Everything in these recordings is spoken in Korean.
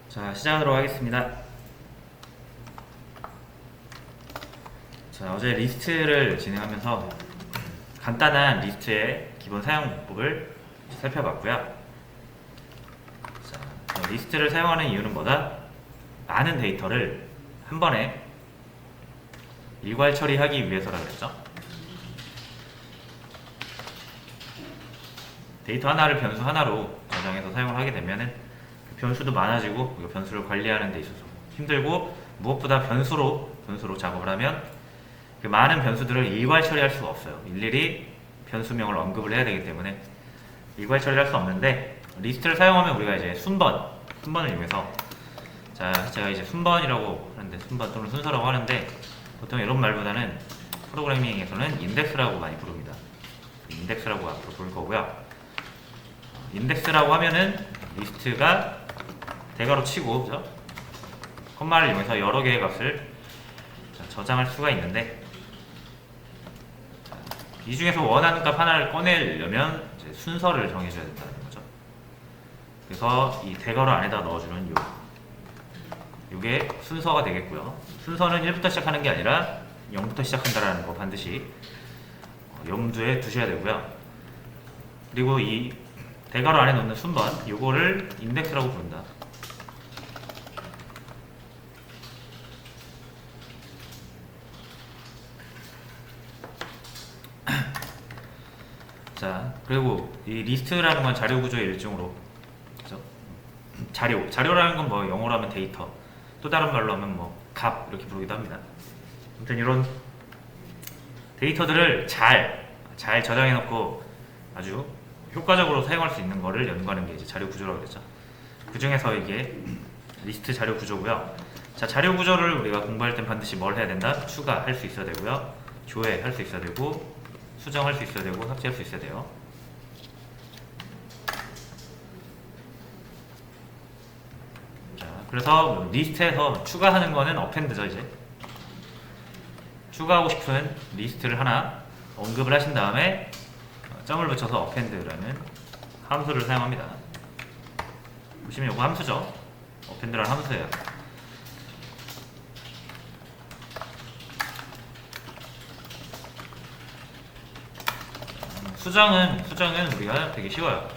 자, 시작하도록 하겠습니다. 자, 어제 리스트를 진행하면서 간단한 리스트의 기본 사용법을 살펴봤고요. 자, 리스트를 사용하는 이유는 뭐다? 많은 데이터를 한 번에 일괄 처리하기 위해서라고 했죠. 데이터 하나를 변수 하나로 저장해서 사용을 하게 되면은 변수도 많아지고 그 변수를 관리하는 데 있어서 힘들고, 무엇보다 변수로 작업을 하면 그 많은 변수들을 일괄 처리할 수가 없어요. 일일이 변수명을 언급을 해야 되기 때문에 일괄 처리할 수 없는데, 리스트를 사용하면 우리가 이제 순번을 이용해서, 자, 제가 이제 순번이라고 하는데, 순번 또는 순서라고 하는데, 보통 이런 말보다는 프로그래밍에서는 인덱스라고 많이 부릅니다. 인덱스라고 앞으로 부를 거고요. 인덱스라고 하면은 리스트가 대괄호 치고, 그죠? 컴마를 이용해서 여러 개의 값을 저장할 수가 있는데, 이 중에서 원하는 값 하나를 꺼내려면 이제 순서를 정해줘야 된다는 거죠. 그래서 이 대괄호 안에다 넣어주는 요게 순서가 되겠고요. 순서는 1부터 시작하는 게 아니라 0부터 시작한다라는 거 반드시 염두에 두셔야 되고요. 그리고 이 대괄호 안에 넣는 순번, 요거를 인덱스라고 부른다. 자, 그리고 이 리스트라는 건 자료 구조의 일종으로, 그죠? 자료라는 건 뭐 영어로 하면 데이터, 또 다른 말로 하면 뭐 값, 이렇게 부르기도 합니다. 아무튼 이런 데이터들을 잘 저장해 놓고 아주 효과적으로 사용할 수 있는 거를 연구하는 게 이제 자료 구조라고 그랬죠. 그 중에서 이게 리스트 자료 구조고요. 자, 자료 구조를 우리가 공부할 땐 반드시 뭘 해야 된다? 추가할 수 있어야 되고요. 조회할 수 있어야 되고, 수정할 수 있어야 되고, 삭제할 수 있어야 돼요. 자, 그래서 리스트에서 추가하는 거는 어펜드죠. 이제 추가하고 싶은 리스트를 하나 언급을 하신 다음에 점을 붙여서 어펜드라는 함수를 사용합니다. 보시면 이거 함수죠. 어펜드라는 함수예요. 수정은 우리가 되게 쉬워요.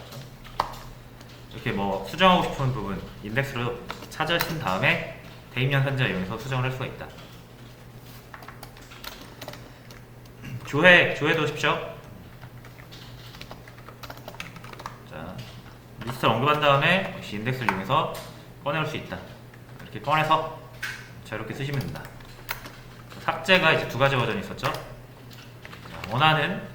이렇게 뭐 수정하고 싶은 부분 인덱스로 찾으신 다음에 대입연 선지를 이용해서 수정을 할 수가 있다. 조회도 쉽죠. 자, 리스트를 언급한 다음에 역시 인덱스를 이용해서 꺼내올 수 있다. 이렇게 꺼내서 자유롭게 쓰시면 된다. 삭제가 이제 두 가지 버전이 있었죠. 자, 원하는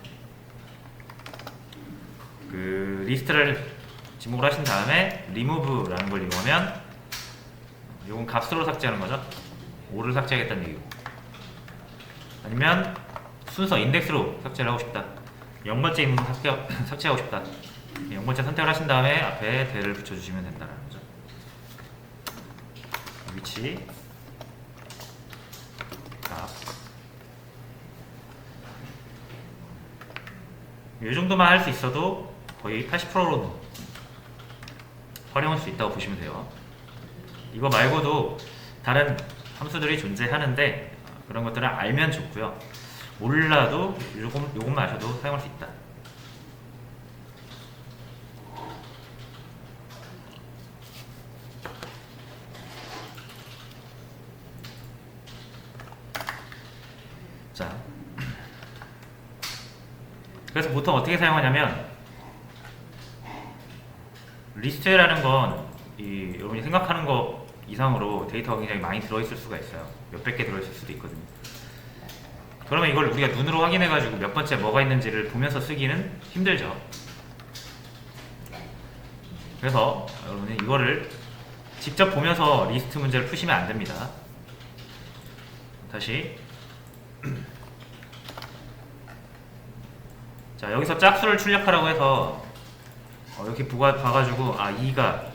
그 리스트를 지목을 하신 다음에 remove라는 걸 이용하면, 이건 값으로 삭제하는 거죠. 5를 삭제하겠다는 얘기고, 아니면 순서 인덱스로 삭제를 하고 싶다, 0번째 있는 거 삭제하고 싶다, 0번째 선택을 하신 다음에 앞에 대를 붙여주시면 된다는 거죠. 위치, 값, 이 정도만 할 수 있어도 거의 80%로 활용할 수 있다고 보시면 돼요. 이거 말고도 다른 함수들이 존재하는데 그런 것들을 알면 좋고요. 몰라도 요것만 아셔도 사용할 수 있다. 자, 그래서 보통 어떻게 사용하냐면, 리스트라는 건 여러분이 생각하는 거 이상으로 데이터가 굉장히 많이 들어있을 수가 있어요. 몇백 개 들어있을 수도 있거든요. 그러면 이걸 우리가 눈으로 확인해가지고 몇 번째 뭐가 있는지를 보면서 쓰기는 힘들죠. 그래서 여러분이 이거를 직접 보면서 리스트 문제를 푸시면 안 됩니다. 다시, 자, 여기서 짝수를 출력하라고 해서 이렇게 봐가지고 2가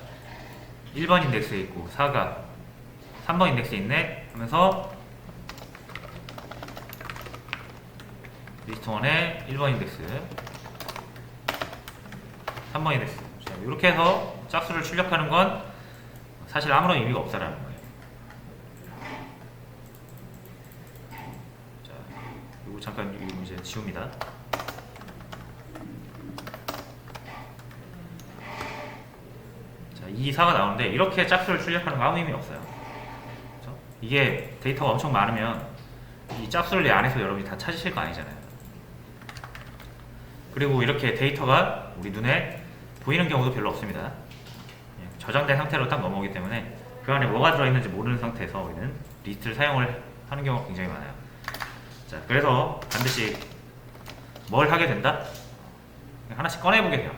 1번 인덱스에 있고 4가 3번 인덱스에 있네 하면서 리스트 1에 1번 인덱스, 3번 인덱스, 자, 이렇게 해서 짝수를 출력하는 건 사실 아무런 의미가 없다라는 거예요. 자, 이거 잠깐 이거 이제 지웁니다. 자, 이 4가 나오는데 이렇게 짝수를 출력하는 거 아무 의미 없어요. 그렇죠? 이게 데이터가 엄청 많으면 이 짝수를 내 안에서 여러분이 다 찾으실 거 아니잖아요. 그리고 이렇게 데이터가 우리 눈에 보이는 경우도 별로 없습니다. 저장된 상태로 딱 넘어오기 때문에 그 안에 뭐가 들어있는지 모르는 상태에서 우리는 리스트를 사용을 하는 경우가 굉장히 많아요. 자, 그래서 반드시 뭘 하게 된다? 하나씩 꺼내보게 돼요.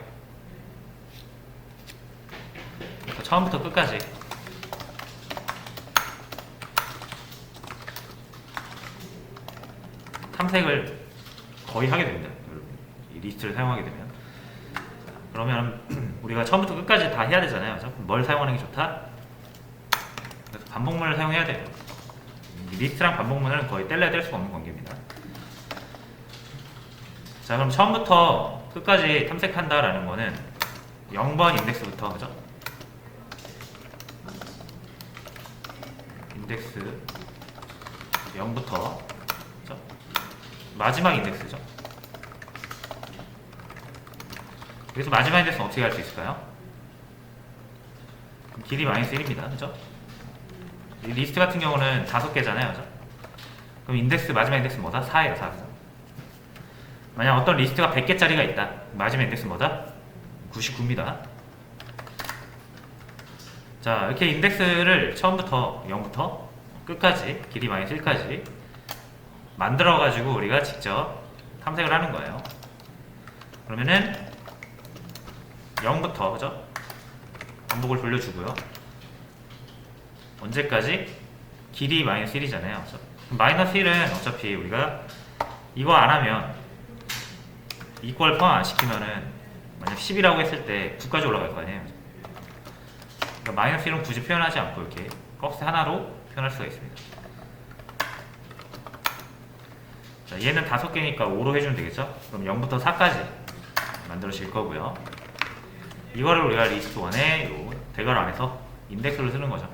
처음부터 끝까지 탐색을 거의 하게 됩니다. 이 리스트를 사용하게 되면. 그러면 우리가 처음부터 끝까지 다 해야 되잖아요. 뭘 사용하는 게 좋다? 그래서 반복문을 사용해야 돼요. 리스트랑 반복문은 거의 뗄래야 뗄 수가 없는 관계입니다. 자, 그럼 처음부터 끝까지 탐색한다라는 거는 0번 인덱스부터, 그죠? 인덱스 0부터, 그죠? 마지막 인덱스죠. 그래서 마지막 인덱스는 어떻게 할 수 있을까요? 길이 -1입니다. 그죠? 이 리스트 같은 경우는 5개잖아요. 그죠? 그럼 인덱스, 마지막 인덱스는 뭐다? 4예요, 4. 만약 어떤 리스트가 100개짜리가 있다. 마지막 인덱스는 뭐다? 99입니다. 자, 이렇게 인덱스를 처음부터 0부터 끝까지, 길이 -1까지 만들어가지고 우리가 직접 탐색을 하는 거예요. 그러면은 0부터, 그죠? 반복을 돌려주고요. 언제까지? 길이 -1이잖아요. -1은 어차피 우리가 이거 안 하면 이퀄 포함 안 시키면은 만약 10이라고 했을 때 9까지 올라갈 거 아니에요. 그러니까 -1은 굳이 표현하지 않고 이렇게 꺽쇠 하나로 표현할 수가 있습니다. 자, 얘는 5개니까 5로 해주면 되겠죠? 그럼 0부터 4까지 만들어질 거고요. 이거를 우리가 리스트 1의 요 대괄호 안에서 인덱스를 쓰는 거죠.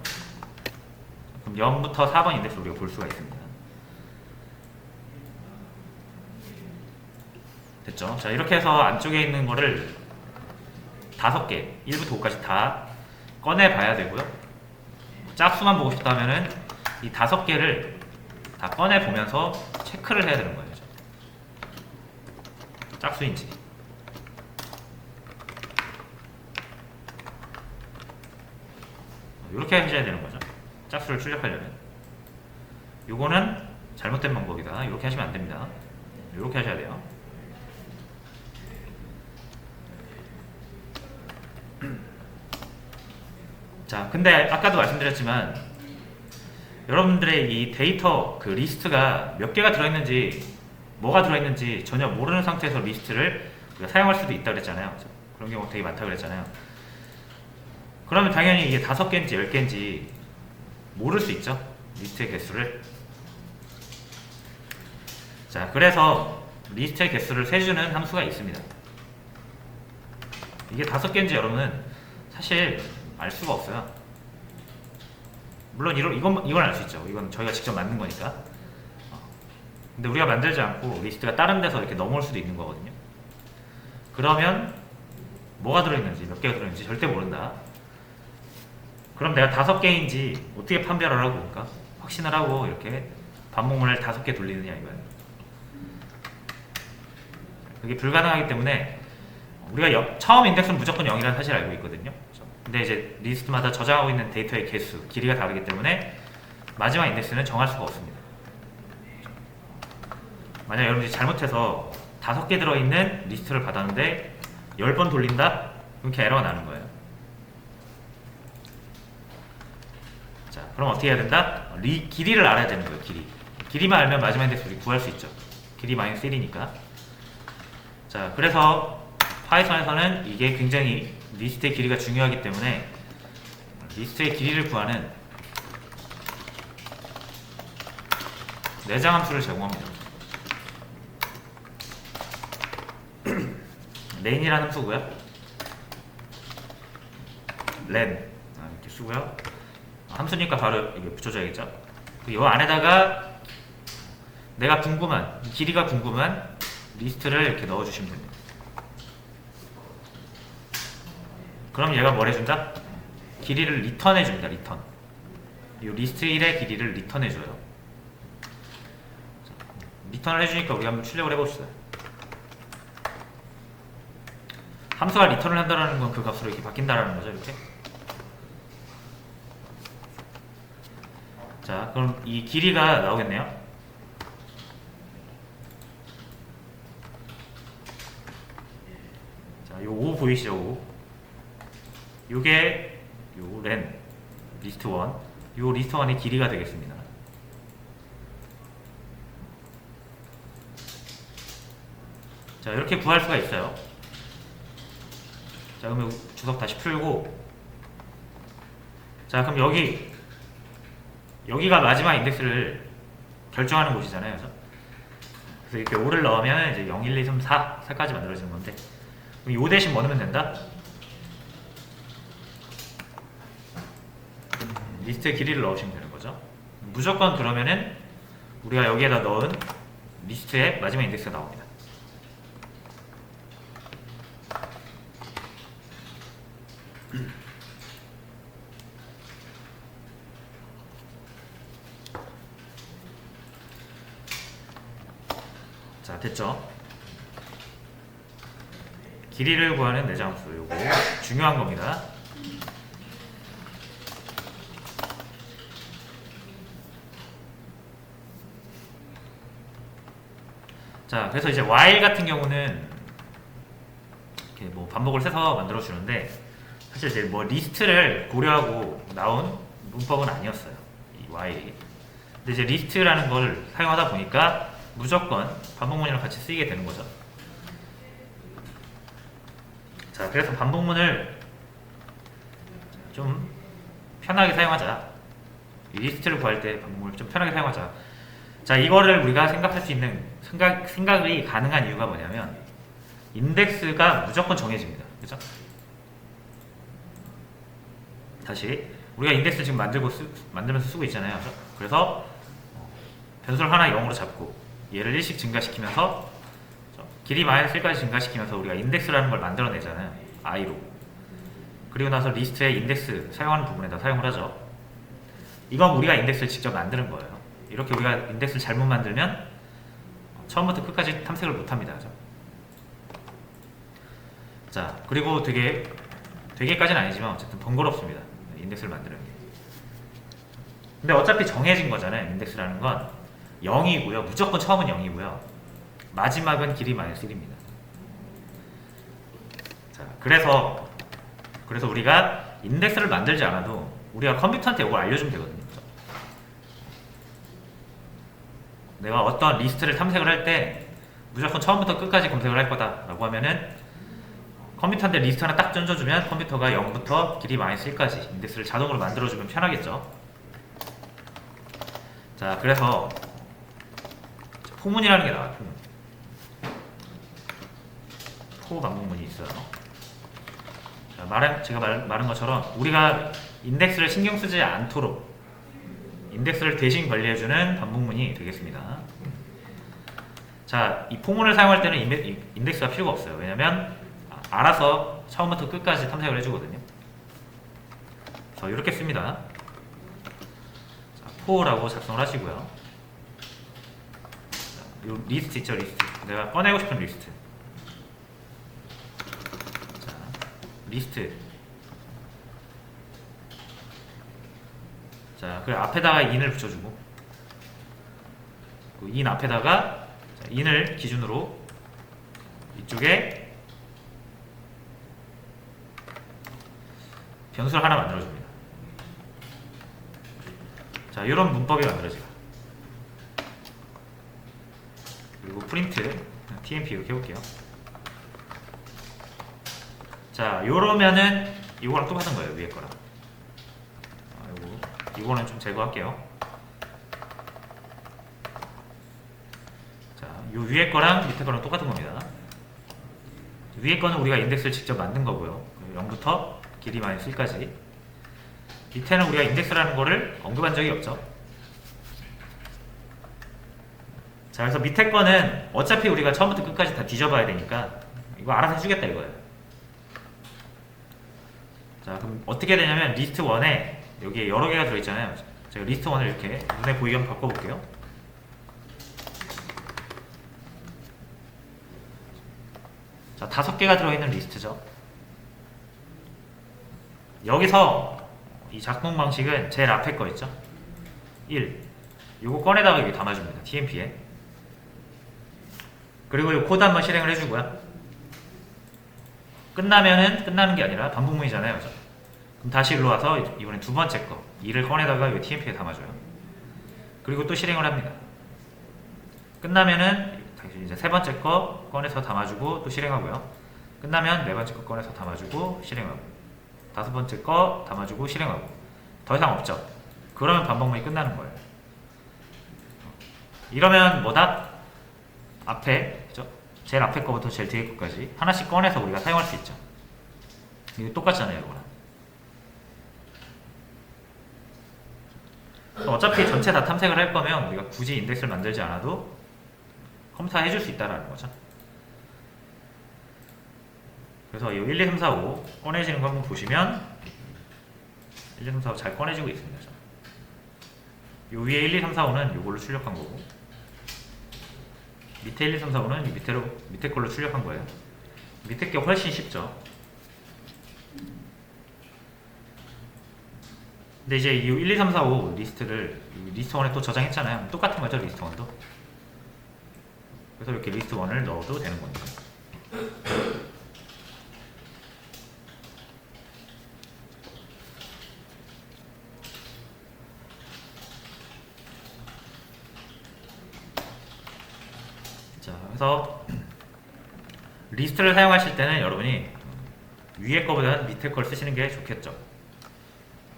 그럼 0부터 4번 인덱스를 우리가 볼 수가 있습니다. 됐죠? 자, 이렇게 해서 안쪽에 있는 거를 5개, 1부터 5까지 다 꺼내봐야 되고요. 짝수만 보고 싶다면은 이 5개를 다 꺼내보면서 체크를 해야 되는 거예요. 짝수인지. 이렇게 하셔야 되는 거죠. 짝수를 출력하려면. 요거는 잘못된 방법이다. 이렇게 하시면 안 됩니다. 이렇게 하셔야 돼요. 자, 근데 아까도 말씀드렸지만 여러분들의 이 데이터 그 리스트가 몇 개가 들어있는지 뭐가 들어있는지 전혀 모르는 상태에서 리스트를 우리가 사용할 수도 있다고 그랬잖아요. 그런 경우 되게 많다고 그랬잖아요. 그러면 당연히 이게 5개인지 10개인지 모를 수 있죠. 리스트의 개수를. 자, 그래서 리스트의 개수를 세주는 함수가 있습니다. 이게 5개인지 여러분은 사실 알 수가 없어요. 물론 이건 알 수 있죠. 이건 저희가 직접 만든 거니까. 근데 우리가 만들지 않고 리스트가 다른 데서 이렇게 넘어올 수도 있는 거거든요. 그러면 뭐가 들어있는지 몇 개가 들어있는지 절대 모른다. 그럼 내가 5개인지 어떻게 판별을 하고 그러니까 확신을 하고 이렇게 반복문을 5개 돌리느냐 이거예요. 그게 불가능하기 때문에 우리가 처음 인덱스는 무조건 0이라는 사실을 알고 있거든요. 근데 이제 리스트마다 저장하고 있는 데이터의 개수, 길이가 다르기 때문에 마지막 인덱스는 정할 수가 없습니다. 만약 여러분들이 잘못해서 5개 들어있는 리스트를 받았는데 10번 돌린다? 이렇게 에러가 나는 거예요. 자, 그럼 어떻게 해야 된다? 길이를 알아야 되는 거예요. 길이만 알면 마지막 인덱스 우리 구할 수 있죠. 길이 -1이니까. 자, 그래서 파이썬에서는 이게 굉장히 리스트의 길이가 중요하기 때문에 리스트의 길이를 구하는 내장 함수를 제공합니다. len 이라는 함수고요. len 이렇게 쓰고요. 함수니까 바로 이게 붙여줘야겠죠. 이 안에다가 내가 궁금한, 길이가 궁금한 리스트를 이렇게 넣어주시면 됩니다. 그럼 얘가 뭘 해준다? 길이를 리턴해줍니다. 리턴. 이 리스트 1의 길이를 리턴해줘요. 리턴을 해주니까 우리 한번 출력을 해봅시다. 함수가 리턴을 한다는 건 그 값으로 이렇게 바뀐다라는 거죠. 이렇게. 자, 그럼 이 길이가 나오겠네요. 자, 요 5 보이시죠? 5. 요게 요 len 리스트 1. 요 리스트 1의 길이가 되겠습니다. 자, 이렇게 구할 수가 있어요. 자, 그러면 주석 다시 풀고, 자, 그럼 여기가 마지막 인덱스를 결정하는 곳이잖아요. 그래서 이렇게 5를 넣으면 이제 0, 1, 2, 3, 4까지 만들어지는 건데, 그럼 5 대신 뭐 넣으면 된다? 리스트의 길이를 넣으시면 되는 거죠. 무조건 그러면은 우리가 여기에다 넣은 리스트의 마지막 인덱스가 나옵니다. 자, 됐죠? 길이를 구하는 내장수, 요거 중요한 겁니다. 자, 그래서 이제 while 같은 경우는 이렇게 뭐 반복을 세서 만들어 주는데, 사실 이제 뭐 리스트를 고려하고 나온 문법은 아니었어요, 이 while이. 근데 이제 리스트라는 걸 사용하다 보니까 무조건 반복문이랑 같이 쓰이게 되는 거죠. 자, 그래서 반복문을 좀 편하게 사용하자. 이 리스트를 구할 때 반복문을 좀 편하게 사용하자. 자, 이거를 우리가 생각할 수 있는 생각이 가능한 이유가 뭐냐면, 인덱스가 무조건 정해집니다. 그죠? 다시 우리가 인덱스 지금 만들면서 쓰고 있잖아요. 그죠? 그래서 변수를 하나 0으로 잡고 얘를 1씩 증가시키면서 길이 -1까지 증가시키면서 우리가 인덱스라는 걸 만들어내잖아요. i로. 그리고 나서 리스트의 인덱스 사용하는 부분에다 사용을 하죠. 이건 우리가 인덱스를 직접 만드는 거예요. 이렇게 우리가 인덱스를 잘못 만들면 처음부터 끝까지 탐색을 못합니다. 그죠? 자, 그리고 되게까지는 아니지만 어쨌든 번거롭습니다. 인덱스를 만드는 게. 근데 어차피 정해진 거잖아요. 인덱스라는 건 0이고요. 무조건 처음은 0이고요. 마지막은 길이 -1입니다. 자, 그래서 우리가 인덱스를 만들지 않아도 우리가 컴퓨터한테 이걸 알려주면 되거든요. 내가 어떤 리스트를 탐색을 할 때 무조건 처음부터 끝까지 검색을 할 거다 라고 하면은, 컴퓨터한테 리스트 하나 딱 던져주면 컴퓨터가 0부터 길이 -1까지 인덱스를 자동으로 만들어주면 편하겠죠. 자, 그래서 포문이라는 게 나와요. 포 반복문이 있어요. 자, 제가 말한 것처럼 우리가 인덱스를 신경 쓰지 않도록 인덱스를 대신 관리해주는 반복문이 되겠습니다. 자, 이 포문을 사용할 때는 인덱스가 필요가 없어요. 왜냐면 알아서 처음부터 끝까지 탐색을 해주거든요. 그래서 이렇게 씁니다. 자, 포라고 작성을 하시고요. 자, 요 리스트 있죠, 리스트. 내가 꺼내고 싶은 리스트. 자, 리스트. 자, 그 앞에다가 in을 붙여주고, 그 in 앞에다가 in을 기준으로 이쪽에 변수를 하나 만들어줍니다. 자, 이런 문법이 만들어져요. 그리고 프린트 tmp 이렇게 해볼게요. 자, 요러면은 이거랑 똑같은 거예요. 위에 거랑. 이거는 좀 제거할게요. 자, 요 위에 거랑 밑에 거랑 똑같은 겁니다. 위에 거는 우리가 인덱스를 직접 만든 거고요. 0부터 길이 -1까지. 밑에는 우리가 인덱스라는 거를 언급한 적이 없죠. 자, 그래서 밑에 거는 어차피 우리가 처음부터 끝까지 다 뒤져봐야 되니까 이거 알아서 해주겠다 이거예요. 자, 그럼 어떻게 되냐면 리스트 1에 여기에 여러 개가 들어있잖아요. 제가 리스트 1을 이렇게 눈에 보이게 한번 바꿔볼게요. 자, 5개가 들어있는 리스트죠. 여기서 이 작동 방식은 제일 앞에 거 있죠? 1. 요거 꺼내다가 여기 담아줍니다. tmp에. 그리고 요 코드 한번 실행을 해주고요. 끝나면은 끝나는 게 아니라 반복문이잖아요. 그죠? 그럼 다시 일로 와서 이번엔 두 번째 거 2를 꺼내다가 요 tmp에 담아줘요. 그리고 또 실행을 합니다. 끝나면은 다시 이제 세 번째 거 꺼내서 담아주고 또 실행하고요. 끝나면 네 번째 거 꺼내서 담아주고 실행하고 다섯 번째 거 담아주고 실행하고 더 이상 없죠. 그러면 반복문이 끝나는 거예요. 이러면 뭐다? 앞에, 그죠? 제일 앞에 거부터 제일 뒤에 거까지 하나씩 꺼내서 우리가 사용할 수 있죠. 이거 똑같잖아요, 이거랑. 어차피 전체 다 탐색을 할 거면 우리가 굳이 인덱스를 만들지 않아도 컴사 해줄 수 있다라는 거죠. 그래서 이 1, 2, 3, 4, 5 꺼내지는 거 한번 보시면 1, 2, 3, 4, 5 잘 꺼내지고 있습니다. 요 위에 1, 2, 3, 4, 5는 요걸로 출력한 거고 밑에 1, 2, 3, 4, 5는 이 밑에 걸로 출력한 거예요. 밑에 게 훨씬 쉽죠. 근데 이제 이 1, 2, 3, 4, 5 리스트를 리스트 1에 또 저장했잖아요. 똑같은 거죠, 리스트 1도. 그래서 이렇게 리스트 1을 넣어도 되는 거니까. 자, 그래서 리스트를 사용하실 때는 여러분이 위에 거보다는 밑에 걸 쓰시는 게 좋겠죠.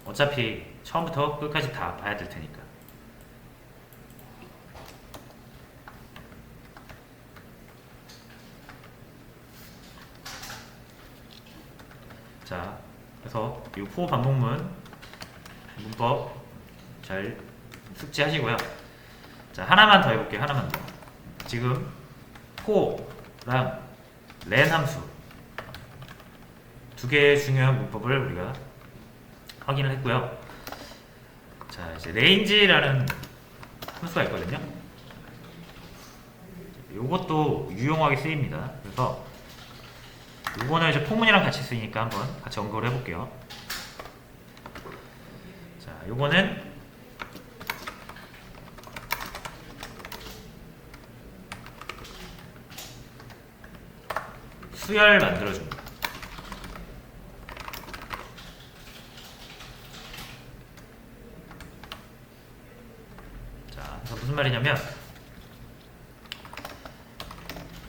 어차피 처음부터 끝까지 다 봐야 될 테니까. 자, 그래서 이 for 반복문 문법 잘 숙지하시고요. 자, 하나만 더 해볼게요. 하나만 더. 지금 for랑 len 함수 두 개의 중요한 문법을 우리가 확인을 했고요. 자, 이제 range라는 함수가 있거든요. 요것도 유용하게 쓰입니다. 그래서 요거는 이제 포문이랑 같이 쓰이니까 한번 같이 언급을 해볼게요. 자, 요거는 수열 만들어줍니다. 자, 그래서 무슨 말이냐면,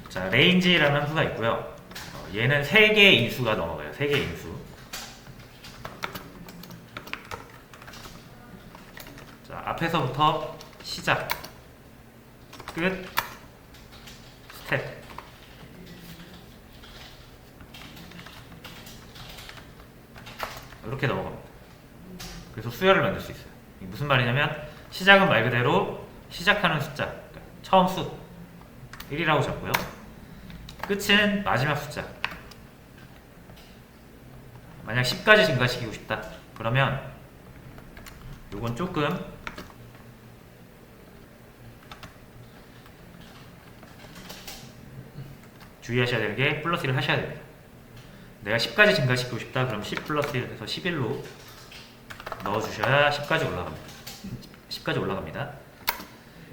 자, range라는 함수가 있고요. 얘는 3개의 인수가 넘어가요. 3개의 인수. 자, 앞에서부터 시작, 끝, 스텝. 이렇게 넘어갑니다. 그래서 수열을 만들 수 있어요. 이게 무슨 말이냐면 시작은 말 그대로 시작하는 숫자, 그러니까 처음 수 1이라고 적고요. 끝은 마지막 숫자. 만약 10까지 증가시키고 싶다. 그러면 요건 조금 주의하셔야 되는 게 플러스 1을 하셔야 됩니다. 내가 10까지 증가시키고 싶다. 그럼 10 플러스 1 해서 11로 넣어주셔야 10까지 올라갑니다. 10까지 올라갑니다.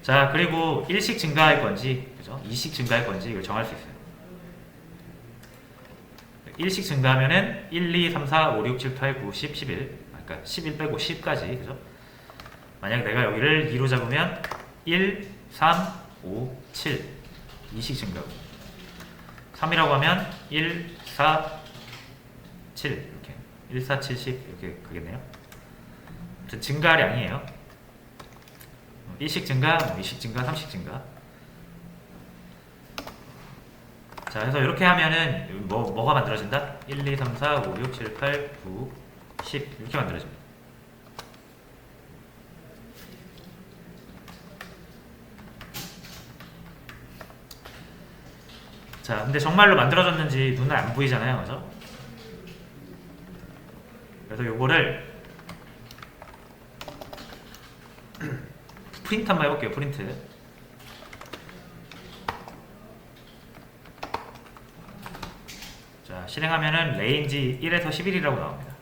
자, 그리고 1씩 증가할 건지, 그죠? 2씩 증가할 건지 이걸 정할 수 있어요. 1씩 증가하면은 1, 2, 3, 4, 5, 6, 7, 8, 9, 10, 11. 그러니까 11 빼고 10까지, 그죠? 만약 내가 여기를 2로 잡으면 1, 3, 5, 7. 2씩 증가하고. 3이라고 하면 1, 4, 7 이렇게 1, 4, 7, 10 이렇게 가겠네요. 아무튼 증가량이에요. 1씩 증가, 2씩 증가, 3씩 증가. 자, 그래서 이렇게 하면은 뭐가 만들어진다? 1, 2, 3, 4, 5, 6, 7, 8, 9, 10 이렇게 만들어집니다. 자, 근데 정말로 만들어졌는지 눈에 안 보이잖아요, 그죠? 그래서 요거를 프린트 한번 해볼게요. 프린트. 자, 실행하면은 레인지 1에서 11이라고 나옵니다.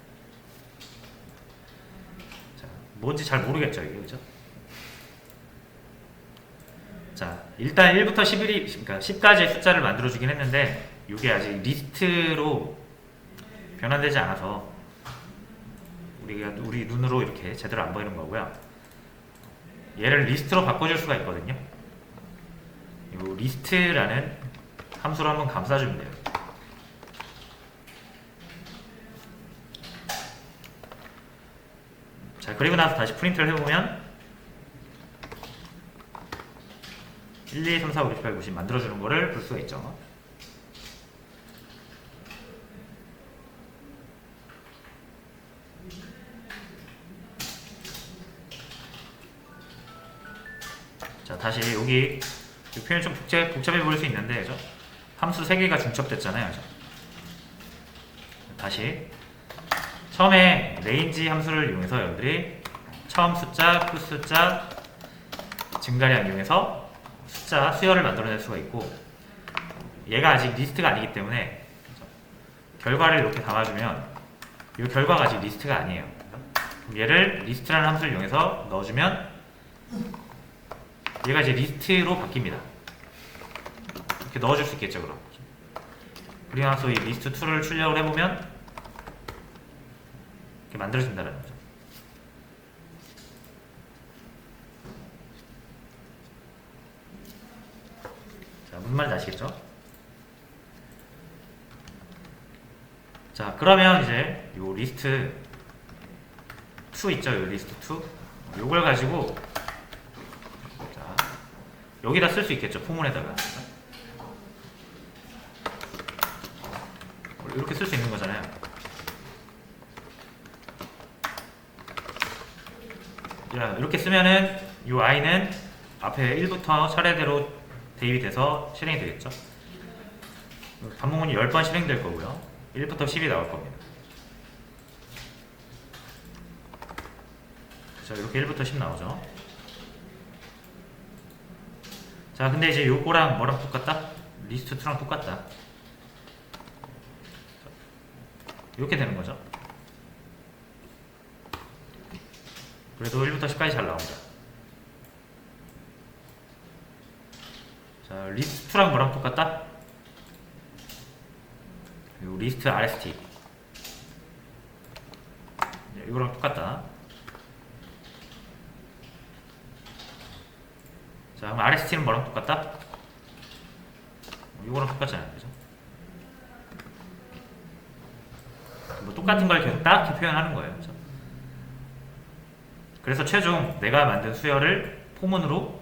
자, 뭔지 잘 모르겠죠, 이게, 그죠? 자, 일단 1부터 11이, 그러니까 10까지의 숫자를 만들어주긴 했는데, 이게 아직 리스트로 변환되지 않아서 우리 눈으로 이렇게 제대로 안 보이는 거고요. 얘를 리스트로 바꿔줄 수가 있거든요. 이 리스트라는 함수로 한번 감싸주면 돼요. 자, 그리고 나서 다시 프린트를 해보면 1, 2, 3, 4, 5, 6, 7, 8, 9, 10 만들어주는 거를 볼 수가 있죠. 자, 다시 여기 표현이 좀 복잡해 보일 수 있는데, 그죠? 함수 3개가 중첩됐잖아요, 그죠? 다시 처음에 range 함수를 이용해서 여러분들이 처음 숫자, 끝 숫자, 증가량 이용해서 숫자, 수열을 만들어낼 수가 있고, 얘가 아직 리스트가 아니기 때문에 결과를 이렇게 담아주면 이 결과가 아직 리스트가 아니에요. 그럼 얘를 리스트라는 함수를 이용해서 넣어주면 얘가 이제 리스트로 바뀝니다. 이렇게 넣어줄 수 있겠죠, 그럼. 그리고 나서 이 리스트2를 출력을 해보면 이렇게 만들어진다는 거죠. 자, 무슨 말인지 아시겠죠? 자, 그러면 이제 요 리스트 2 있죠? 요 리스트 2 요걸 가지고 자, 여기다 쓸 수 있겠죠? 포문에다가 이렇게 쓸 수 있는 거잖아요. 자, 이렇게 쓰면은 요 i는 앞에 1부터 차례대로 대입이 돼서 실행이 되겠죠? 반복문이 10번 실행될 거고요. 1부터 10이 나올 겁니다. 자, 이렇게 1부터 10 나오죠. 자, 근데 이제 요거랑 뭐랑 똑같다? 리스트 2랑 똑같다. 이렇게 되는 거죠. 그래도 1부터 10까지 잘 나옵니다. 자, 리스트 2랑 뭐랑 똑같다? 요 리스트 RST 이거랑 똑같다. 자, 그럼 RST는 뭐랑 똑같다? 이거랑 똑같잖아요, 그죠? 뭐 똑같은 걸 계속 딱히 표현하는 거예요, 그죠? 그래서 최종 내가 만든 수열을 포문으로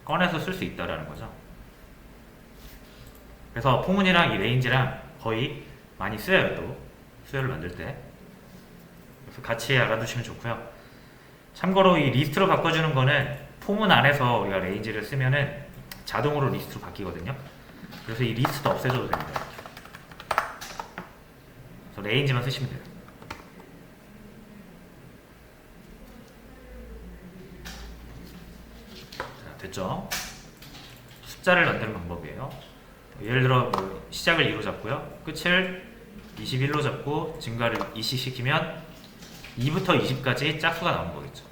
꺼내서 쓸 수 있다라는 거죠. 그래서 포문이랑 이 레인지랑 거의 많이 쓰여요, 또 수열을 만들 때. 그래서 같이 알아두시면 좋고요. 참고로 이 리스트로 바꿔주는 거는 포문 안에서 우리가 레인지를 쓰면은 자동으로 리스트로 바뀌거든요. 그래서 이 리스트도 없애줘도 됩니다. 그래서 레인지만 쓰시면 돼요. 자, 됐죠? 숫자를 만드는 방법이에요. 예를 들어 뭐 시작을 2로 잡고요, 끝을 21로 잡고 증가를 2씩 시키면 2부터 20까지 짝수가 나오는 거겠죠.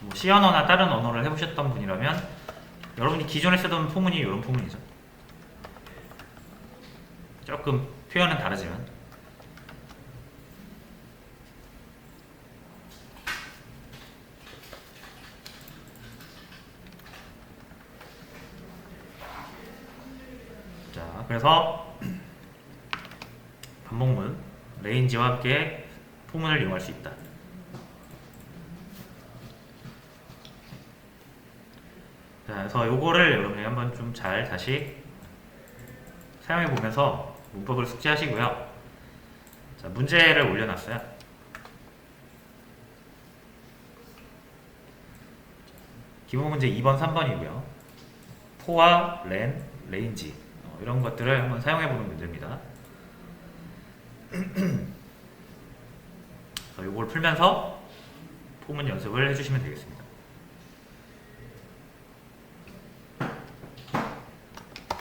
뭐 C 언어나 다른 언어를 해보셨던 분이라면 여러분이 기존에 쓰던 포문이 이런 포문이죠. 조금 표현은 다르지만. 자, 그래서 반복문, 레인지와 함께 포문을 이용할 수 있다. 자, 그래서 요거를 여러분이 한번 좀 잘 다시 사용해 보면서 문법을 숙지하시고요. 자, 문제를 올려놨어요. 기본 문제 2번, 3번이고요. 포와 렌, 레인지 이런 것들을 한번 사용해보는 문제입니다. 이걸 풀면서 포문 연습을 해주시면 되겠습니다.